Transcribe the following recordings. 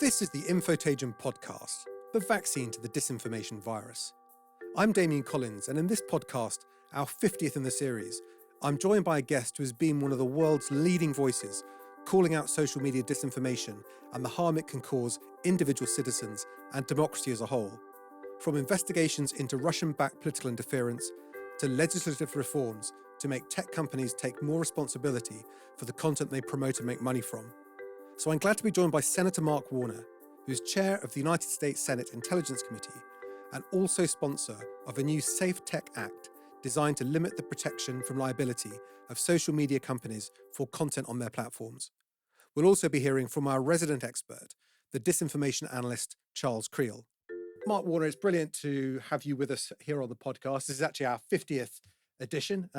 This is the Infotagion podcast, the vaccine to the disinformation virus. I'm Damien Collins, and in this podcast, our 50th in the series, I'm joined by a guest who has been one of the world's leading voices, calling out social media disinformation and the harm it can cause individual citizens and democracy as a whole. From investigations into Russian-backed political interference to legislative reforms to make tech companies take more responsibility for the content they promote and make money from. So I'm glad to be joined by Senator Mark Warner, who's chair of the United States Senate Intelligence Committee and also sponsor of a new Safe Tech Act designed to limit the protection from liability of social media companies for content on their platforms. We'll also be hearing from our resident expert, the disinformation analyst, Charles Creel. Mark Warner, it's brilliant to have you with us here on the podcast. This is actually our 50th edition,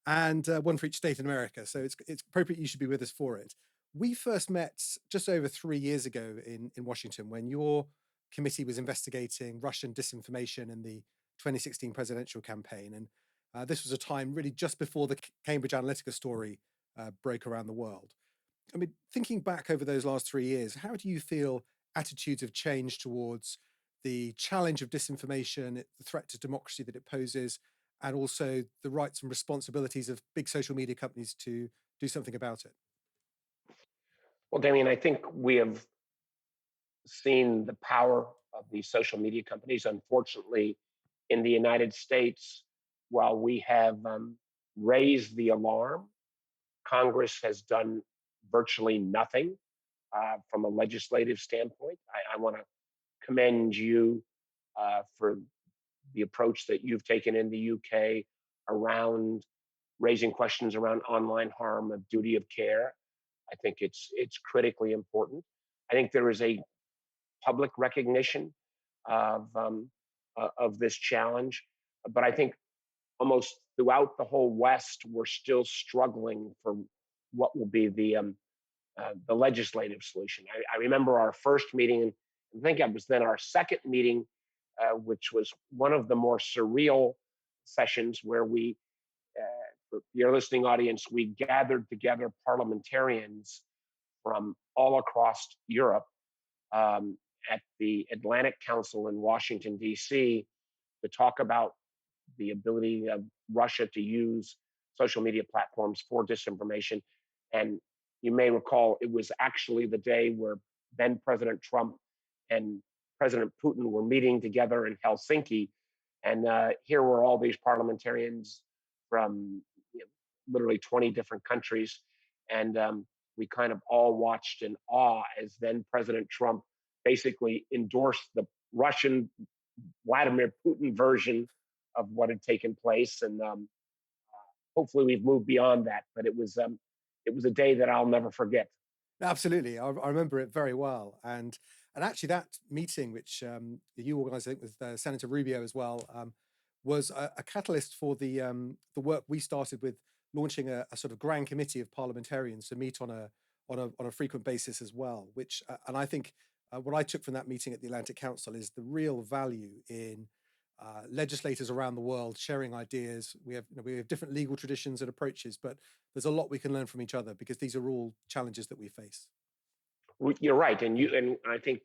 and one for each state in America. So it's appropriate you should be with us for it. We first met just over 3 years ago in Washington when your committee was investigating Russian disinformation in the 2016 presidential campaign. And this was a time really just before the Cambridge Analytica story broke around the world. I mean, thinking back over those last 3 years, how do you feel attitudes have changed towards the challenge of disinformation, the threat to democracy that it poses, and also the rights and responsibilities of big social media companies to do something about it? Well, Damien, I think we have seen the power of these social media companies. Unfortunately, in the United States, while we have raised the alarm, Congress has done virtually nothing from a legislative standpoint. I want to commend you for the approach that you've taken in the UK around raising questions around online harm, of duty of care. I think it's critically important. I think there is a public recognition of this challenge, but I think almost throughout the whole West, we're still struggling for what will be the legislative solution. I remember our first meeting, I think it was then our second meeting, which was one of the more surreal sessions where we, for your listening audience, we gathered together parliamentarians from all across Europe at the Atlantic Council in Washington, D.C., to talk about the ability of Russia to use social media platforms for disinformation. And you may recall it was actually the day where then President Trump and President Putin were meeting together in Helsinki. And here were all these parliamentarians from literally 20 different countries. And we kind of all watched in awe as then President Trump basically endorsed the Russian Vladimir Putin version of what had taken place. And hopefully we've moved beyond that. But it was a day that I'll never forget. Absolutely. I remember it very well. And actually that meeting, which you organised, I think, with Senator Rubio as well, was a catalyst for the work we started with launching a sort of grand committee of parliamentarians to meet on a frequent basis as well, which, and I think what I took from that meeting at the Atlantic Council is the real value in legislators around the world sharing ideas. We have different legal traditions and approaches, but there's a lot we can learn from each other because these are all challenges that we face. You're right, and I think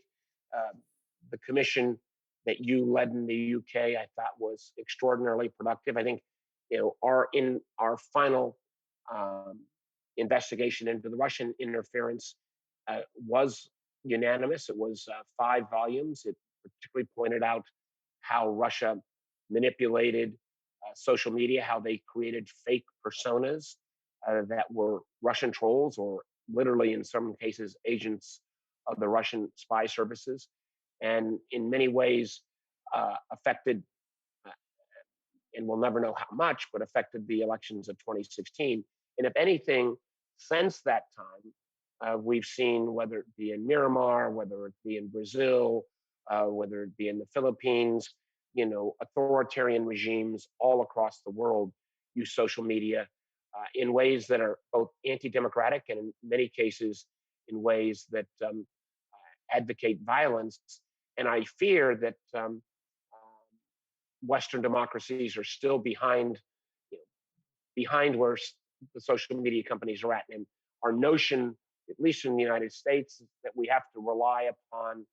the commission that you led in the UK, I thought was extraordinarily productive. I think our final investigation into the Russian interference was unanimous. It was 5 volumes. It particularly pointed out how Russia manipulated social media, how they created fake personas that were Russian trolls, or literally in some cases agents of the Russian spy services, and in many ways affected, and we'll never know how much, but affected the elections of 2016. And if anything, since that time, we've seen, whether it be in Myanmar, whether it be in Brazil, whether it be in the Philippines, authoritarian regimes all across the world use social media in ways that are both anti-democratic and in many cases in ways that advocate violence. And I fear that Western democracies are still behind where the social media companies are at. And our notion at least in the United States, that we have to rely upon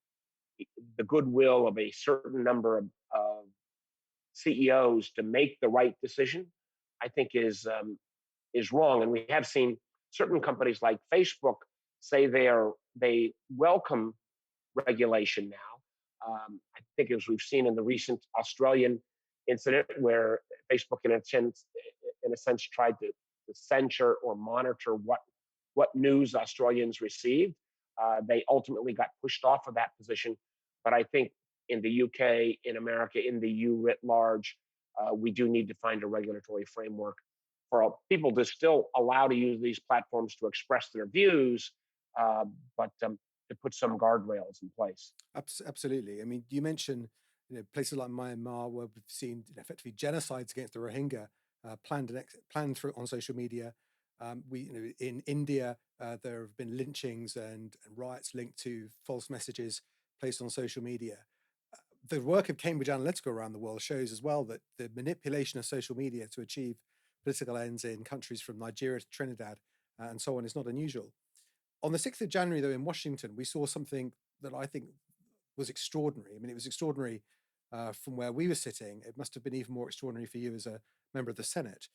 the goodwill of a certain number of CEOs to make the right decision, I think is wrong. And we have seen certain companies like Facebook say they welcome regulation now. I think, as we've seen in the recent Australian incident, where Facebook, in a sense, tried to censor or monitor what news Australians received. They ultimately got pushed off of that position. But I think in the UK, in America, in the EU writ large, we do need to find a regulatory framework for people to still allow to use these platforms to express their views, uh, but to put some guardrails in place. Absolutely. I mean, you mentioned places like Myanmar where we've seen effectively genocides against the Rohingya planned through on social media. We in India there have been lynchings and riots linked to false messages placed on social media. The work of Cambridge Analytica around the world shows as well that the manipulation of social media to achieve political ends in countries from Nigeria to Trinidad and so on is not unusual. On the 6th of January, though, in Washington, we saw something that I think was extraordinary. I mean, it was extraordinary from where we were sitting. It must have been even more extraordinary for you as a member of the Senate.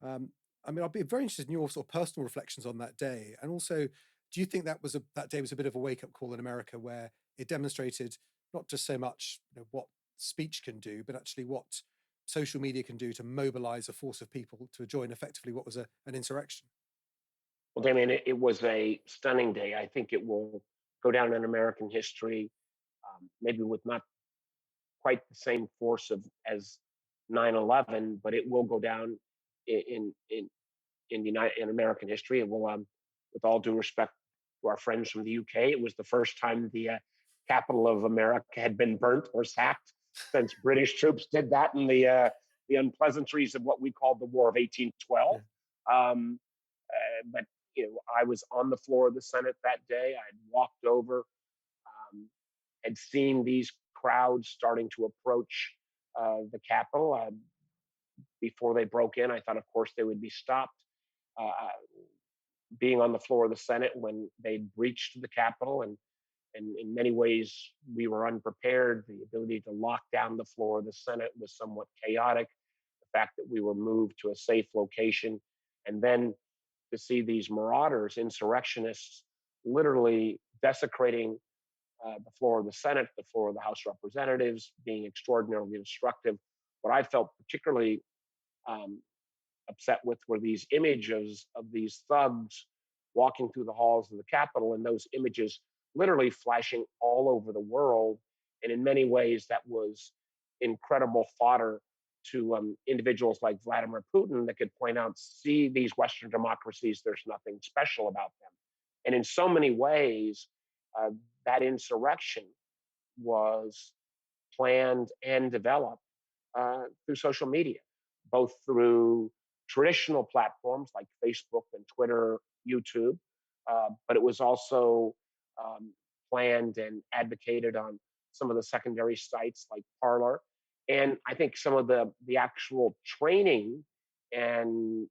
Um, I mean, I'd be very interested in your sort of personal reflections on that day. And also, do you think that day was a bit of a wake-up call in America, where it demonstrated not just so much what speech can do, but actually what social media can do to mobilize a force of people to join effectively what was an insurrection? Well, Damien, it was a stunning day. I think it will go down in American history, maybe with not quite the same force of as 9/11, but it will go down in in American history. It will, with all due respect to our friends from the UK, it was the first time the capital of America had been burnt or sacked since British troops did that in the unpleasantries of what we called the War of 1812. Yeah. Um, but I was on the floor of the Senate that day. I'd walked over, um, had seen these crowds starting to approach the Capitol. Before they broke in, I thought, of course, they would be stopped. Uh, Being on the floor of the Senate when they breached the Capitol, and in many ways we were unprepared. The ability to lock down the floor of the Senate was somewhat chaotic. The fact that we were moved to a safe location, and then to see these marauders, insurrectionists, literally desecrating the floor of the Senate, the floor of the House of Representatives, being extraordinarily destructive. What I felt particularly um, upset with were these images of these thugs walking through the halls of the Capitol, and those images literally flashing all over the world. And in many ways, that was incredible fodder to individuals like Vladimir Putin that could point out, see these Western democracies, there's nothing special about them. And in so many ways, uh, that insurrection was planned and developed through social media, both through traditional platforms like Facebook and Twitter, YouTube, but it was also um, planned and advocated on some of the secondary sites like Parlor. And I think some of the actual training and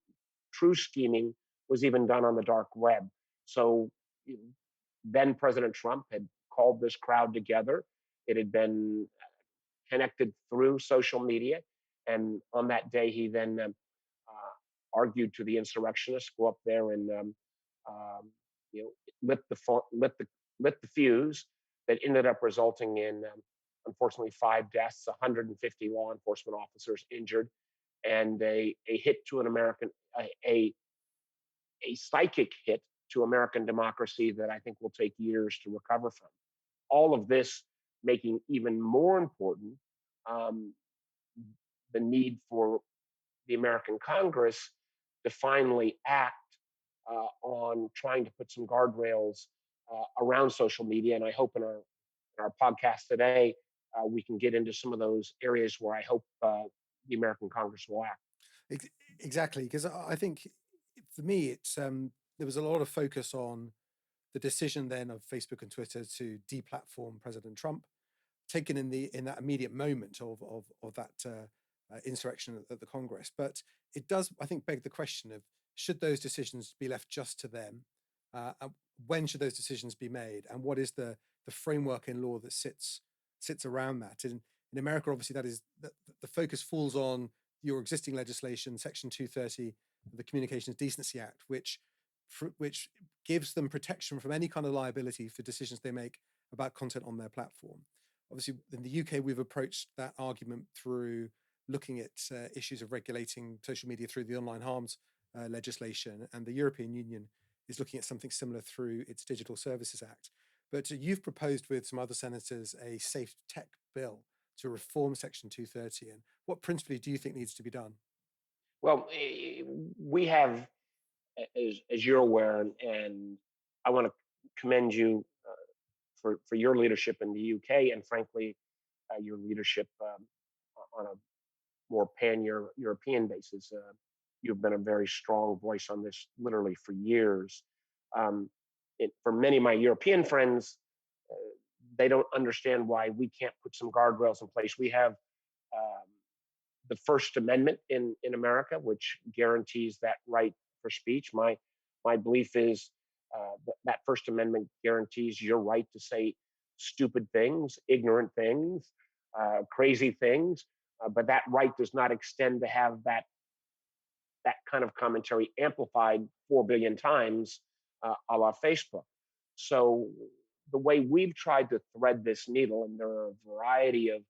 true scheming was even done on the dark web. So then President Trump had called this crowd together. It had been connected through social media. And on that day, he then argued to the insurrectionists, go up there and um, you know lit the fuse that ended up resulting in unfortunately 5 deaths, 150 law enforcement officers injured, and a hit to an American a psychic hit to American democracy that I think will take years to recover from. All of this making even more important um, the need for the American Congress to finally act on trying to put some guardrails around social media. And I hope in our podcast today, we can get into some of those areas where I hope the American Congress will act. Ex- Exactly, because I think for me, it's there was a lot of focus on the decision then of Facebook and Twitter to deplatform President Trump, taken in that immediate moment of that insurrection at the Congress. But it does, I think, beg the question of should those decisions be left just to them, when should those decisions be made, and what is the framework in law that sits around that? In America, obviously, that is the focus falls on your existing legislation, Section 230 of the Communications Decency Act, which gives them protection from any kind of liability for decisions they make about content on their platform. Obviously, in the UK, we've approached that argument through looking at issues of regulating social media through the online harms legislation, and the European Union is looking at something similar through its Digital Services Act. But you've proposed with some other senators a safe tech bill to reform Section 230. And what principally do you think needs to be done? Well, we have, as you're aware, and I want to commend you for your leadership in the UK, and frankly, your leadership on a more pan-European basis. You've been a very strong voice on this literally for years. Um, for many of my European friends, uh, they don't understand why we can't put some guardrails in place. We have um, the First Amendment in America, which guarantees that right for speech. My belief is that First Amendment guarantees your right to say stupid things, ignorant things, crazy things, but that right does not extend to have that kind of commentary amplified 4 billion times, a la Facebook. So the way we've tried to thread this needle, and there are a variety of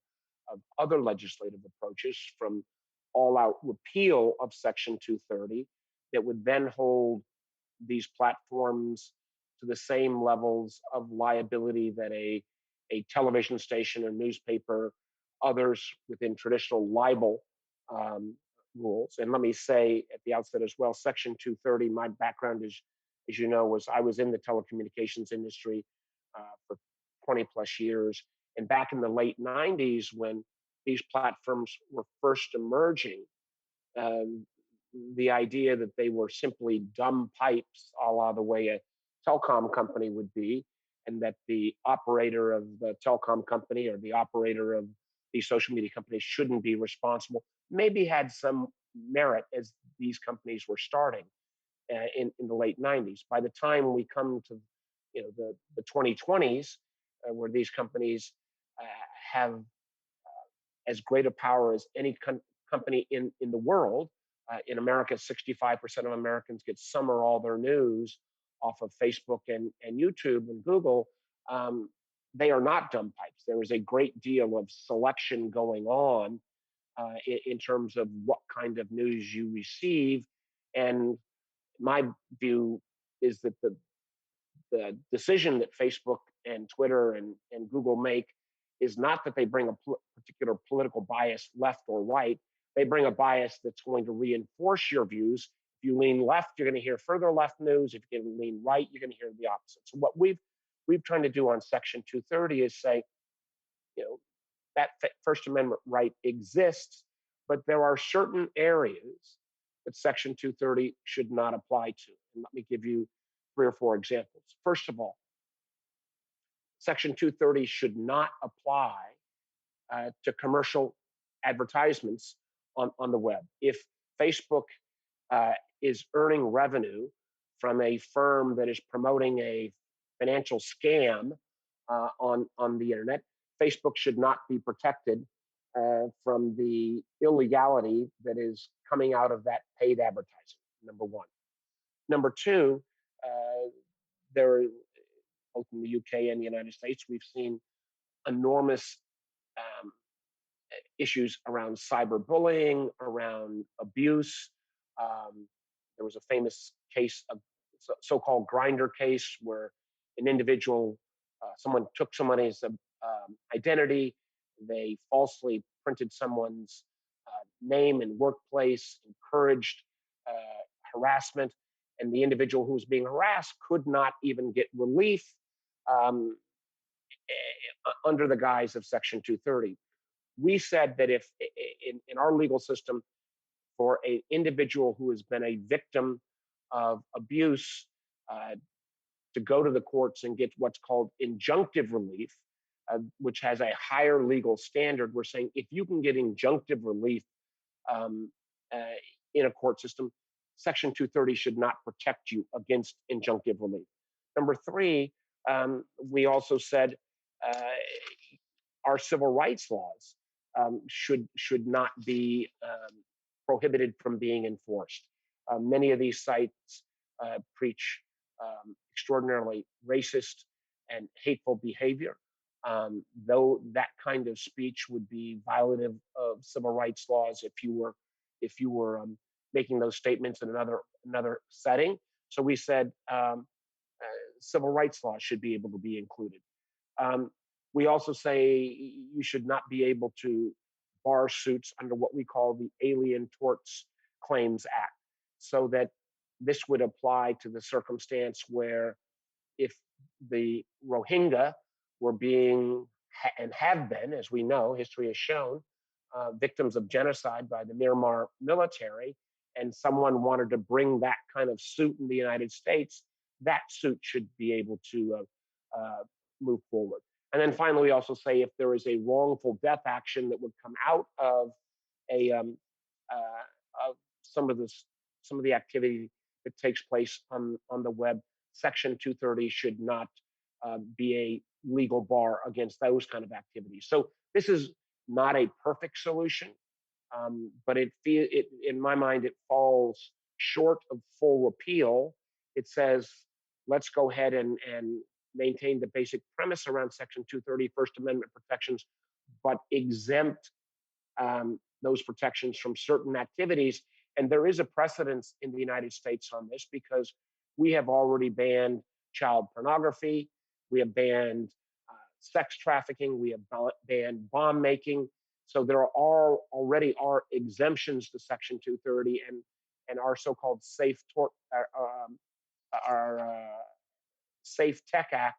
other legislative approaches, from all out repeal of Section 230 that would then hold these platforms to the same levels of liability that a television station or newspaper, others within traditional libel um, rules. And let me say at the outset as well, Section 230, my background is, as you know, was I was in the telecommunications industry for 20 plus years. And back in the late 90s, when these platforms were first emerging, um, the idea that they were simply dumb pipes, a la the way a telecom company would be, and that the operator of the telecom company or the operator of these social media companies shouldn't be responsible, maybe had some merit as these companies were starting in the late 90s. By the time we come to the 2020s, where these companies uh, have as great a power as any company in the world. In America, 65% of Americans get some or all their news off of Facebook and YouTube and Google. Um, they are not dumb pipes. There is a great deal of selection going on in terms of what kind of news you receive. And my view is that the decision that Facebook and Twitter and Google make is not that they bring a particular political bias left or right. They bring a bias that's going to reinforce your views. If you lean left, you're going to hear further left news. If you can lean right, you're going to hear the opposite. So what we've tried to do on Section 230 is say, you know, that First Amendment right exists, but there are certain areas that Section 230 should not apply to. And let me give you 3 or 4 examples. First of all, Section 230 should not apply to commercial advertisements on the web. If Facebook uh, is earning revenue from a firm that is promoting a financial scam on the internet, Facebook should not be protected from the illegality that is coming out of that paid advertising. Number one. Number two, there, both in the UK and the United States, we've seen enormous um, issues around cyberbullying, around abuse. Um, there was a famous case, a so-called grinder case, where an individual, someone took someone's identity, they falsely printed someone's name and workplace, encouraged harassment, and the individual who was being harassed could not even get relief um, under the guise of Section 230. We said that if in our legal system, for an individual who has been a victim of abuse to go to the courts and get what's called injunctive relief, which has a higher legal standard, we're saying if you can get injunctive relief um, uh, in a court system, Section 230 should not protect you against injunctive relief. Number three, we also said uh, our civil rights laws should not be prohibited from being enforced. Many of these sites preach extraordinarily racist and hateful behavior. Though that kind of speech would be violative of civil rights laws if you were making those statements in another setting. So we said civil rights laws should be able to be included. Um, we also say you should not be able to bar suits under what we call the Alien Torts Claims Act, so that this would apply to the circumstance where if the Rohingya were being and have been, as we know, history has shown, victims of genocide by the Myanmar military, and someone wanted to bring that kind of suit in the United States, that suit should be able to move forward. And then finally, we also say if there is a wrongful death action that would come out of a of some of the activity that takes place on the web, Section 230 should not be a legal bar against those kind of activities. So this is not a perfect solution, but in my mind it falls short of full repeal. It says let's go ahead and maintain the basic premise around Section 230 First Amendment protections, but exempt those protections from certain activities. And there is a precedence in the United States on this because we have already banned child pornography, we have banned sex trafficking, we have banned bomb making. So there are already are exemptions to Section 230 and our so-called our Safe Tech Act.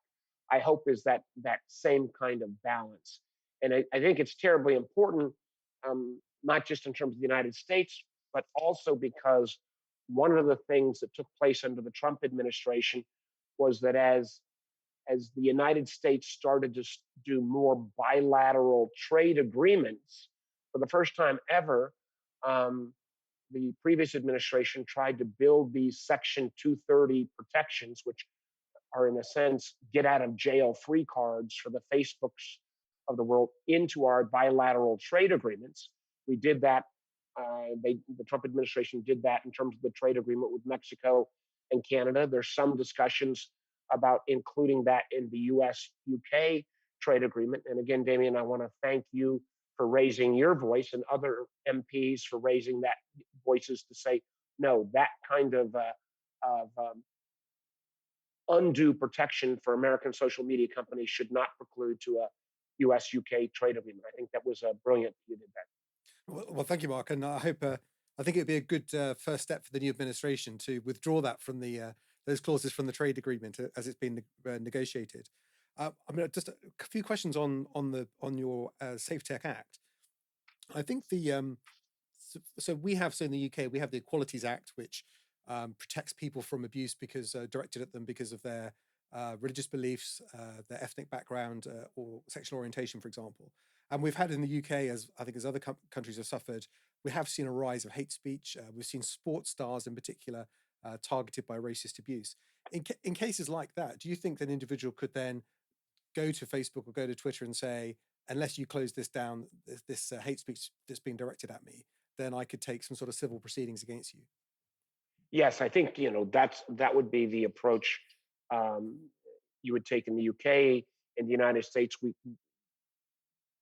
I hope is that same kind of balance, and I think it's terribly important, not just in terms of the United States, but also because one of the things that took place under the Trump administration was that as the United States started to do more bilateral trade agreements for the first time ever, um, the previous administration tried to build these Section 230 protections, which are, in a sense, get out of jail free cards for the Facebooks of the world into our bilateral trade agreements. We did that. The Trump administration did that in terms of the trade agreement with Mexico and Canada. There's some discussions about including that in the US UK trade agreement. And again, Damien, I want to thank you for raising your voice and other MPs for raising that voices to say, no, that kind of undue protection for American social media companies should not preclude to a US UK trade agreement. I think that was brilliant. You did that. Well, thank you, Mark. And I think it'd be a good first step for the new administration to withdraw that from the those clauses from the trade agreement as it's been negotiated. I mean, just a few questions on your Safe Tech Act. I think so in the UK we have the Equalities Act, which protects people from abuse because directed at them because of their religious beliefs, their ethnic background, or sexual orientation, for example. And we've had in the UK, as I think as other countries have suffered, we have seen a rise of hate speech. We've seen sports stars in particular targeted by racist abuse. In cases like that, do you think that an individual could then go to Facebook or go to Twitter and say, unless you close this down, this hate speech that's being directed at me, then I could take some sort of civil proceedings against you? Yes, I think that would be the approach um, you would take in the UK. In the United States,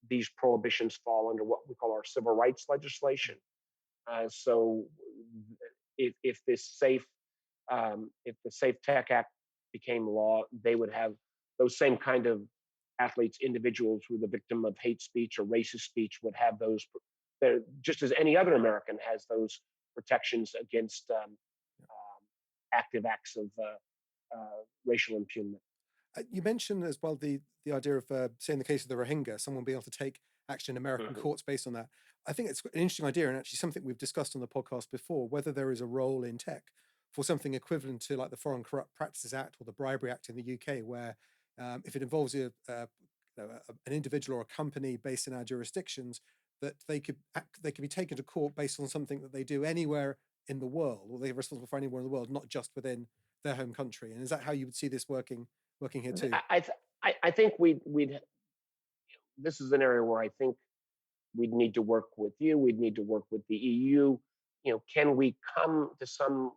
these prohibitions fall under what we call our civil rights legislation. So if if the Safe Tech Act became law, they would have those same kind of athletes, individuals who are the victim of hate speech or racist speech would have those, just as any other American has those protections against active acts of racial impugnment. You mentioned as well the idea of, say, in the case of the Rohingya, someone being able to take action in American Mhm. courts based on that. I think it's an interesting idea and actually something we've discussed on the podcast before, whether there is a role in tech for something equivalent to like the Foreign Corrupt Practices Act or the Bribery Act in the UK, where if it involves an individual or a company based in our jurisdictions, that they could be taken to court based on something that they do anywhere in the world, or they're responsible for anywhere in the world, not just within their home country. And is that how you would see this working here too? I think we'd this is an area where I think we'd need to work with you. We'd need to work with the EU. Can we come to some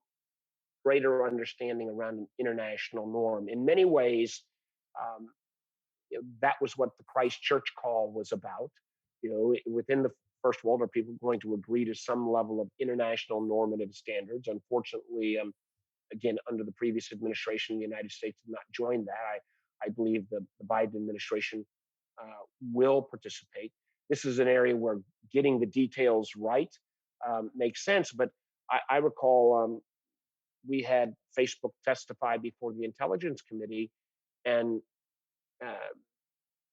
greater understanding around an international norm? In many ways, um, that was what the Christchurch call was about. Within the first world, are people going to agree to some level of international normative standards? Unfortunately, again, under the previous administration, the United States did not join that. I believe the Biden administration will participate. This is an area where getting the details right makes sense. But I recall we had Facebook testify before the Intelligence Committee, and uh,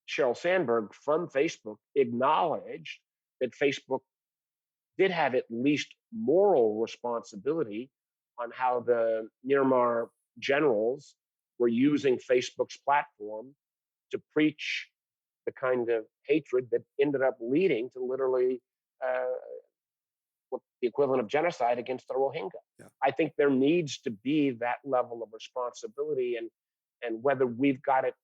Sheryl Sandberg from Facebook acknowledged that Facebook did have at least moral responsibility on how the Myanmar generals were using Facebook's platform to preach the kind of hatred that ended up leading to literally uh, what the equivalent of genocide against the Rohingya. Yeah. I think there needs to be that level of responsibility, and whether we've got it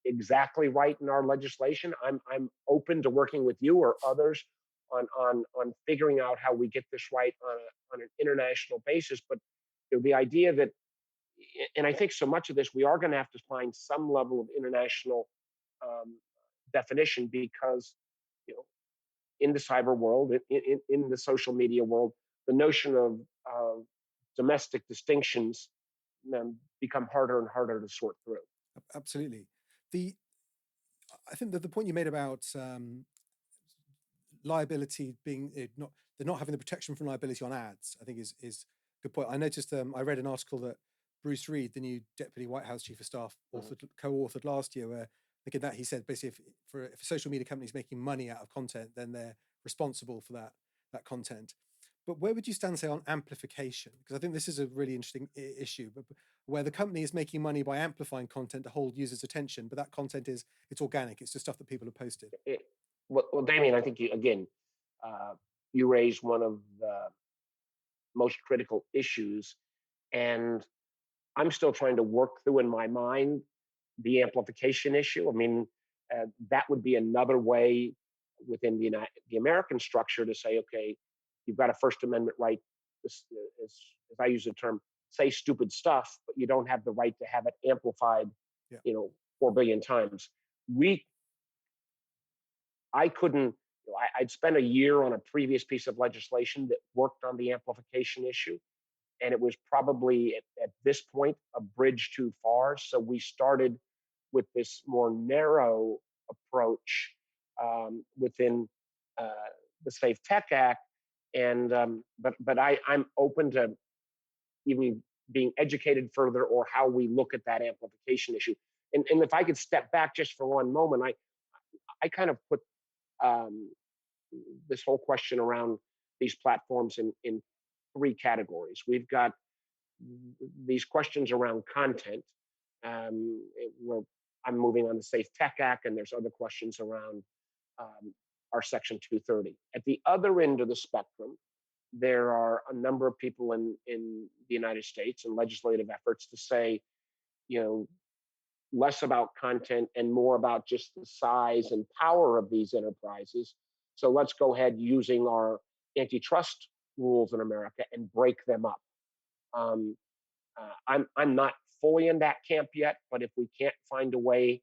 exactly right in our legislation, I'm open to working with you or others on figuring out how we get this right on an international basis. But the idea that, and I think so much of this, we are going to have to find some level of international um, definition, because you know in the cyber world, in the social media world, the notion of domestic distinctions become harder and harder to sort through. Absolutely. The I think that the point you made about liability being not they're not having the protection from liability on ads, I think is a good point. I noticed I read an article that Bruce Reed, the new Deputy White House Chief of Staff, co-authored last year, where looking at that he said basically if a social media company is making money out of content, then they're responsible for that content. But where would you stand, say, on amplification? Because I think this is a really interesting issue, but where the company is making money by amplifying content to hold users' attention, but that content it's organic, it's just stuff that people have posted. Well, Damien, I think again, uh, you raised one of the most critical issues, and I'm still trying to work through in my mind the amplification issue. I mean, that would be another way within the American structure to say, okay, you've got a First Amendment right, as I use the term, say stupid stuff, but you don't have the right to have it amplified, Yeah. 4 billion times. I couldn't. I'd spent a year on a previous piece of legislation that worked on the amplification issue, and it was probably at this point a bridge too far. So we started with this more narrow approach within uh, the Safe Tech Act, and but I'm open to even being educated further or how we look at that amplification issue. And if I could step back just for one moment, I kind of put um, this whole question around these platforms in three categories. We've got these questions around content, where I'm moving on the Safe Tech Act, and there's other questions around um, our Section 230. At the other end of the spectrum, there are a number of people in the United States and legislative efforts to say, you know, less about content and more about just the size and power of these enterprises. So let's go ahead using our antitrust rules in America and break them up. Um, I'm not fully in that camp yet, but if we can't find a way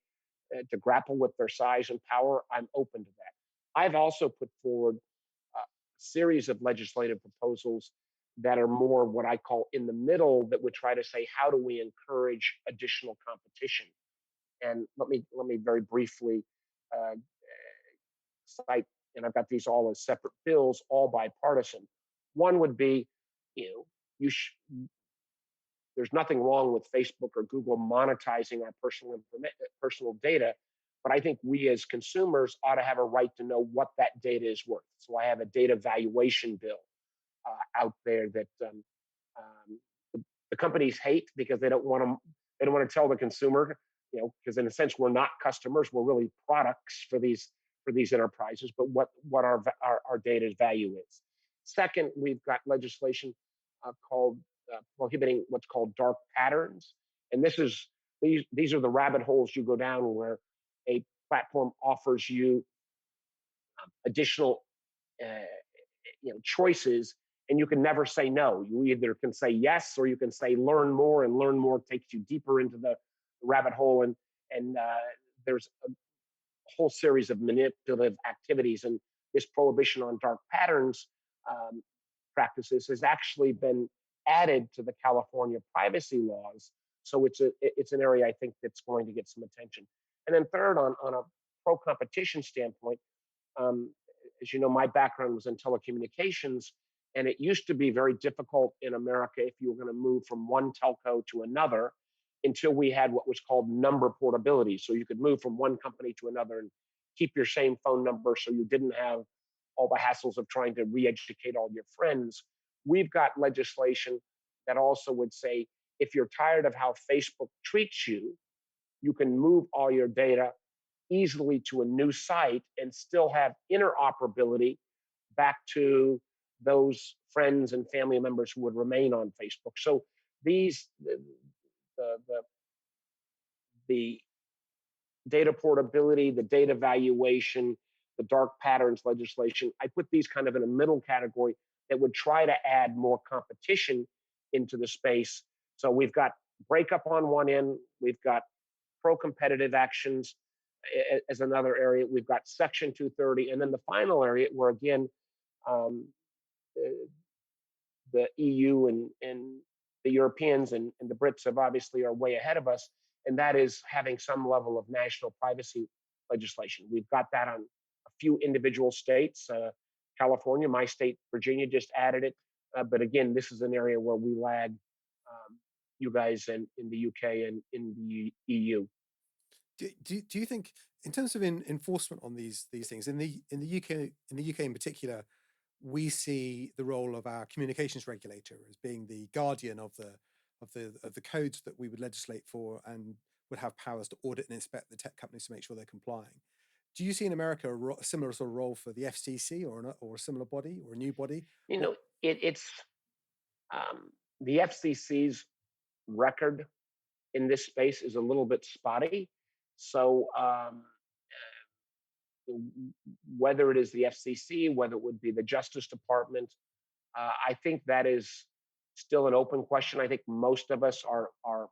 to grapple with their size and power, I'm open to that. I've also put forward a series of legislative proposals that are more what I call in the middle, that would try to say, how do we encourage additional competition? And let me very briefly uh, cite, and I've got these all as separate bills, all bipartisan. One would be, you know, there's nothing wrong with Facebook or Google monetizing our personal data, but I think we as consumers ought to have a right to know what that data is worth. So I have a data valuation bill out there that um, the companies hate, because they don't want to tell the consumer, because in a sense we're not customers, we're really products for these enterprises, but what our data's value is. Second, we've got legislation called prohibiting what's called dark patterns. And these are the rabbit holes you go down where a platform offers you additional uh, choices, and you can never say no. You either can say yes, or you can say learn more, and learn more takes you deeper into the rabbit hole. And there's a whole series of manipulative activities, and this prohibition on dark patterns um, practices has actually been added to the California privacy laws. So it's an area I think that's going to get some attention. And then third, on a pro competition standpoint, um, as you know, my background was in telecommunications, and it used to be very difficult in America if you were going to move from one telco to another until we had what was called number portability. So you could move from one company to another and keep your same phone number so you didn't have all the hassles of trying to re educate all your friends. We've got legislation that also would say if you're tired of how Facebook treats you, you can move all your data easily to a new site and still have interoperability back to those friends and family members who would remain on Facebook. So these the the, the data portability, the data valuation, the dark patterns legislation, I put these kind of in a middle category that would try to add more competition into the space. So we've got breakup on one end, we've got pro competitive actions as another area, we've got Section 230, and then the final area where again, um, uh, the EU and the Europeans and the Brits have obviously are way ahead of us, and that is having some level of national privacy legislation. We've got that on a few individual states. California, my state, Virginia, just added it. But again, this is an area where we lag you guys in the UK and in the EU. Do you think, in terms of enforcement on these things in the UK in particular, we see the role of our communications regulator as being the guardian of the codes that we would legislate for and would have powers to audit and inspect the tech companies to make sure they're complying. Do you see in America a similar sort of role for the FCC or a similar body or a new body? You What know, it's um, the FCC's record in this space is a little bit spotty. So whether it is the FCC, whether it would be the Justice Department, I think that is still an open question. I think most of us are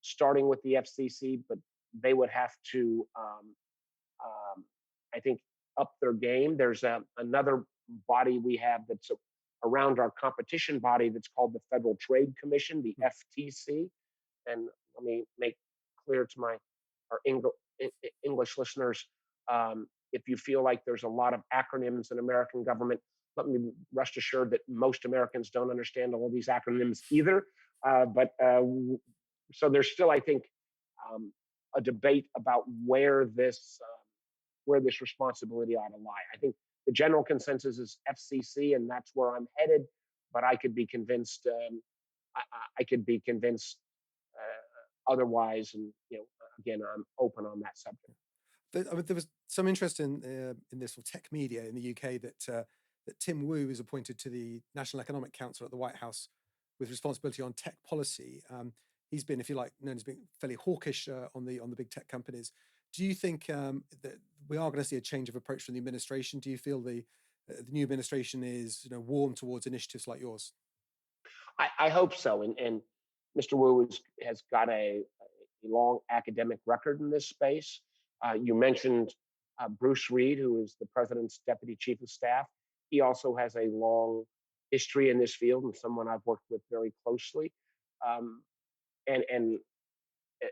starting with the FCC, but they would have to, I think, up their game. There's another body we have that's around our competition body that's called the Federal Trade Commission, the FTC. And let me make clear to our English listeners, if you feel like there's a lot of acronyms in American government, let me rest assured that most Americans don't understand all these acronyms either. But so there's still, I think, um, a debate about where this responsibility ought to lie. I think the general consensus is FCC, and that's where I'm headed. But I could be convinced. I could be convinced otherwise, and again, I'm open on that subject. I mean, there was some interest in this sort of tech media in the UK that Tim Wu is appointed to the National Economic Council at the White House with responsibility on tech policy. He's been, if you like, known as being fairly hawkish on the big tech companies. Do you think that we are going to see a change of approach from the administration? Do you feel the new administration is warm towards initiatives like yours? I hope so. And Mr. Wu has got a long academic record in this space. You mentioned Bruce Reed, who is the president's deputy chief of staff. He also has a long history in this field and someone I've worked with very closely. Um, and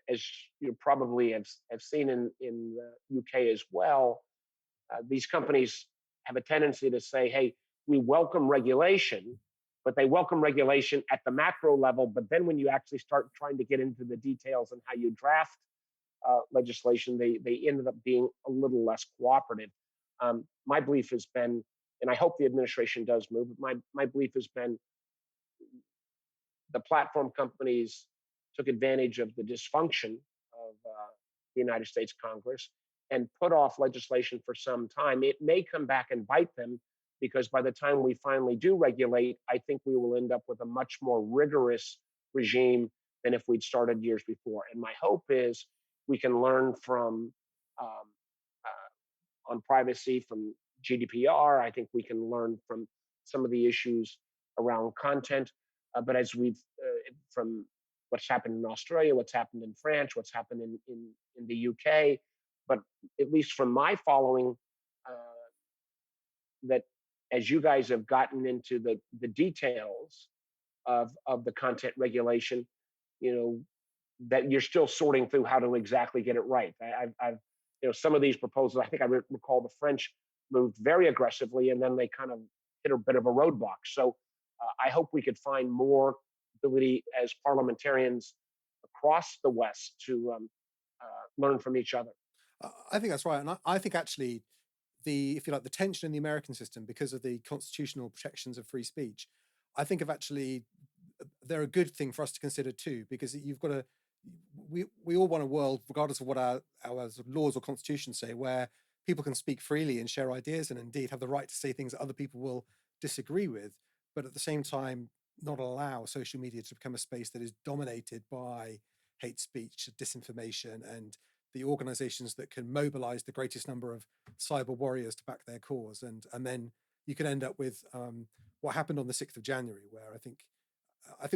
as you probably have seen in the UK as well, these companies have a tendency to say, hey, we welcome regulation, but they welcome regulation at the macro level. But then when you actually start trying to get into the details and how you draft legislation, they ended up being a little less cooperative. My belief has been, and I hope the administration does move, but my belief has been the platform companies took advantage of the dysfunction of the United States Congress and put off legislation for some time. It may come back and bite them, because by the time we finally do regulate, I think we will end up with a much more rigorous regime than if we'd started years before. And my hope is we can learn from um, on privacy from GDPR. I think we can learn from some of the issues around content. But as we've from what's happened in Australia, what's happened in France, what's happened in the UK, but at least from my following, uh, that as you guys have gotten into the details of the content regulation, you know, that you're still sorting through how to exactly get it right. I've some of these proposals, I think I recall the French moved very aggressively and then they kind of hit a bit of a roadblock. So I hope we could find more ability as parliamentarians across the West to learn from each other. I think that's right. And I think actually if you like, the tension in the American system because of the constitutional protections of free speech, I think of actually they're a good thing for us to consider too, because you've got to, we all want a world, regardless of what our laws or constitutions say, where people can speak freely and share ideas and indeed have the right to say things that other people will disagree with, but at the same time, not allow social media to become a space that is dominated by hate speech, disinformation, and the organizations that can mobilize the greatest number of cyber warriors to back their cause. And then you can end up with what happened on the 6th of January, where I think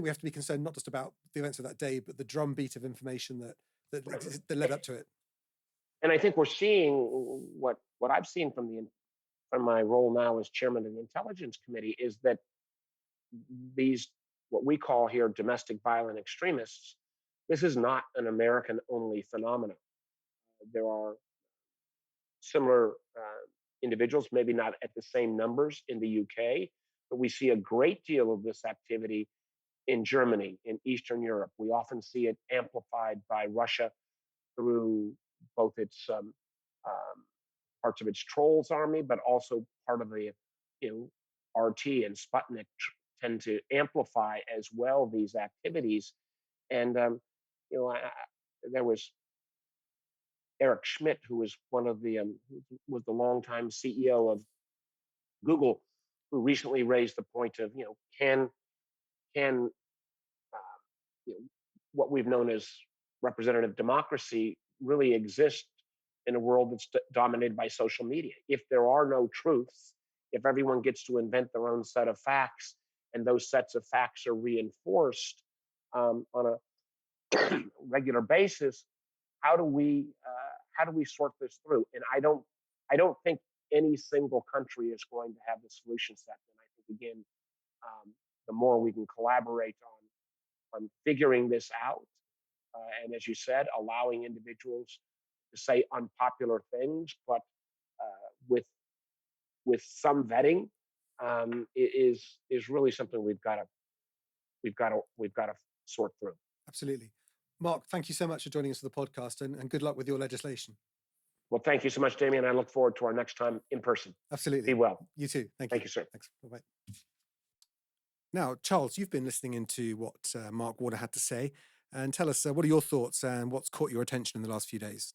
we have to be concerned not just about the events of that day, but the drumbeat of information that led up to it. And I think we're seeing what I've seen from my role now as chairman of the Intelligence Committee is that these what we call here domestic violent extremists. This is not an American only phenomenon. There are similar individuals, maybe not at the same numbers in the UK, but we see a great deal of this activity in Germany, in Eastern Europe. We often see it amplified by Russia through both its parts of its trolls army, but also part of the RT and Sputnik tend to amplify as well these activities. And there was Eric Schmidt, who was one of the was the longtime CEO of Google, who recently raised the point of can what we've known as representative democracy really exist in a world that's dominated by social media? If there are no truths, if everyone gets to invent their own set of facts, and those sets of facts are reinforced on a regular basis, how do we sort this through? And I don't think any single country is going to have the solution set. And I think again, the more we can collaborate on figuring this out, and as you said, allowing individuals to say unpopular things, but with some vetting, is really something we've got to sort through. Absolutely. Mark, thank you so much for joining us for the podcast, and good luck with your legislation. Well, thank you so much, Damien. I look forward to our next time in person. Absolutely. Be well. You too. Thank you, sir. Thanks. Bye-bye. Now, Charles, you've been listening into what Mark Warner had to say, and tell us what are your thoughts and what's caught your attention in the last few days?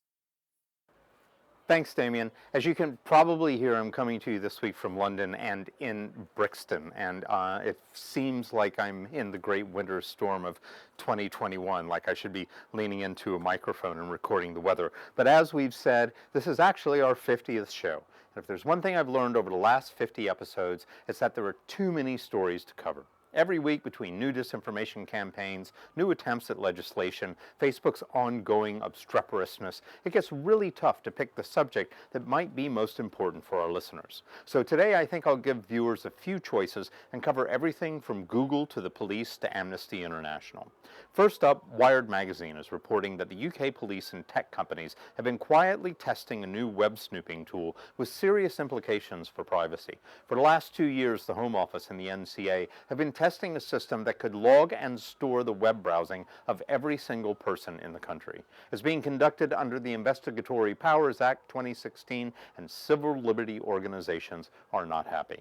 Thanks, Damien. As you can probably hear, I'm coming to you this week from London and in Brixton, and it seems like I'm in the great winter storm of 2021, like I should be leaning into a microphone and recording the weather. But as we've said, this is actually our 50th show. And if there's one thing I've learned over the last 50 episodes, it's that there are too many stories to cover. Every week, between new disinformation campaigns, new attempts at legislation, Facebook's ongoing obstreperousness, it gets really tough to pick the subject that might be most important for our listeners. So today I think I'll give viewers a few choices and cover everything from Google to the police to Amnesty International. First up, Wired magazine is reporting that the UK police and tech companies have been quietly testing a new web snooping tool with serious implications for privacy. For the last 2 years, the Home Office and the NCA have been testing a system that could log and store the web browsing of every single person in the country. It's being conducted under the Investigatory Powers Act 2016, and civil liberty organizations are not happy.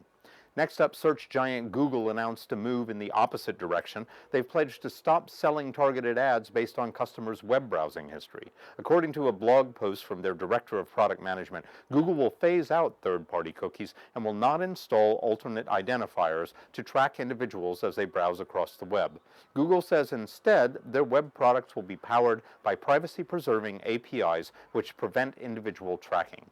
Next up, search giant Google announced a move in the opposite direction. They've pledged to stop selling targeted ads based on customers' web browsing history. According to a blog post from their director of product management, Google will phase out third-party cookies and will not install alternate identifiers to track individuals as they browse across the web. Google says instead, their web products will be powered by privacy-preserving APIs which prevent individual tracking.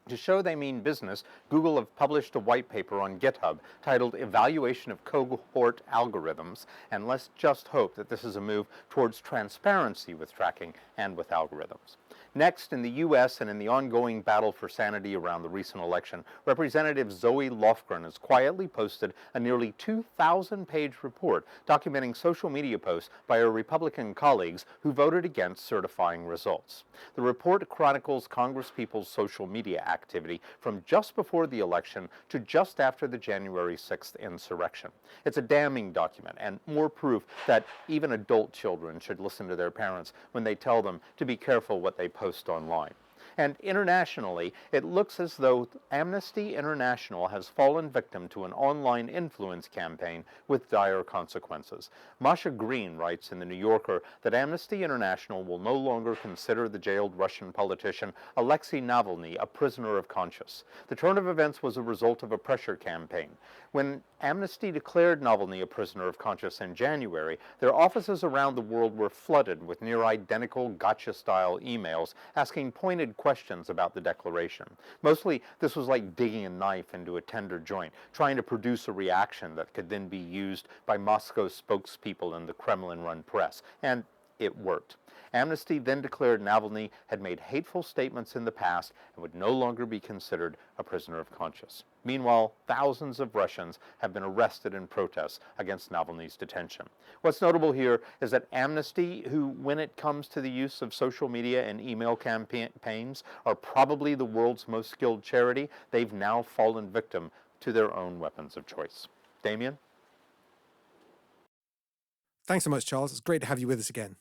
To show they mean business, Google have published a white paper on GitHub titled Evaluation of Cohort Algorithms, and let's just hope that this is a move towards transparency with tracking and with algorithms. Next, in the U.S. and in the ongoing battle for sanity around the recent election, Representative Zoe Lofgren has quietly posted a nearly 2,000-page report documenting social media posts by her Republican colleagues who voted against certifying results. The report chronicles Congresspeople's social media activity from just before the election to just after the January 6th insurrection. It's a damning document and more proof that even adult children should listen to their parents when they tell them to be careful what they post online. And internationally, it looks as though Amnesty International has fallen victim to an online influence campaign with dire consequences. Masha Green writes in The New Yorker that Amnesty International will no longer consider the jailed Russian politician Alexei Navalny a prisoner of conscience. The turn of events was a result of a pressure campaign. When Amnesty declared Navalny a prisoner of conscience in January, their offices around the world were flooded with near-identical gotcha-style emails asking pointed questions about the declaration. Mostly, this was like digging a knife into a tender joint, trying to produce a reaction that could then be used by Moscow spokespeople and the Kremlin-run press. And it worked. Amnesty then declared Navalny had made hateful statements in the past and would no longer be considered a prisoner of conscience. Meanwhile, thousands of Russians have been arrested in protests against Navalny's detention. What's notable here is that Amnesty, who, when it comes to the use of social media and email campaigns, are probably the world's most skilled charity, they've now fallen victim to their own weapons of choice. Damien? Thanks so much, Charles. It's great to have you with us again.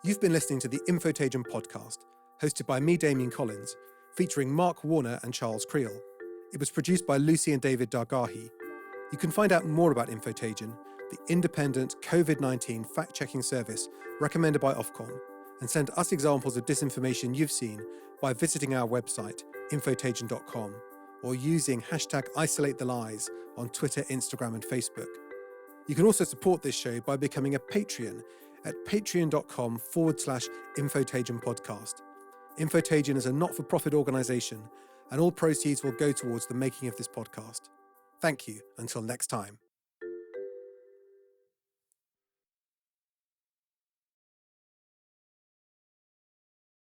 You've been listening to the Infotagion podcast, hosted by me, Damien Collins, featuring Mark Warner and Charles Creel. It was produced by Lucy and David Dargahi. You can find out more about Infotagion, the independent COVID-19 fact-checking service recommended by Ofcom, and send us examples of disinformation you've seen by visiting our website, infotagion.com, or using #IsolateTheLies on Twitter, Instagram, and Facebook. You can also support this show by becoming a Patreon at patreon.com/Infotagion podcast. Infotagion is a not-for-profit organisation, and all proceeds will go towards the making of this podcast. Thank you. Until next time.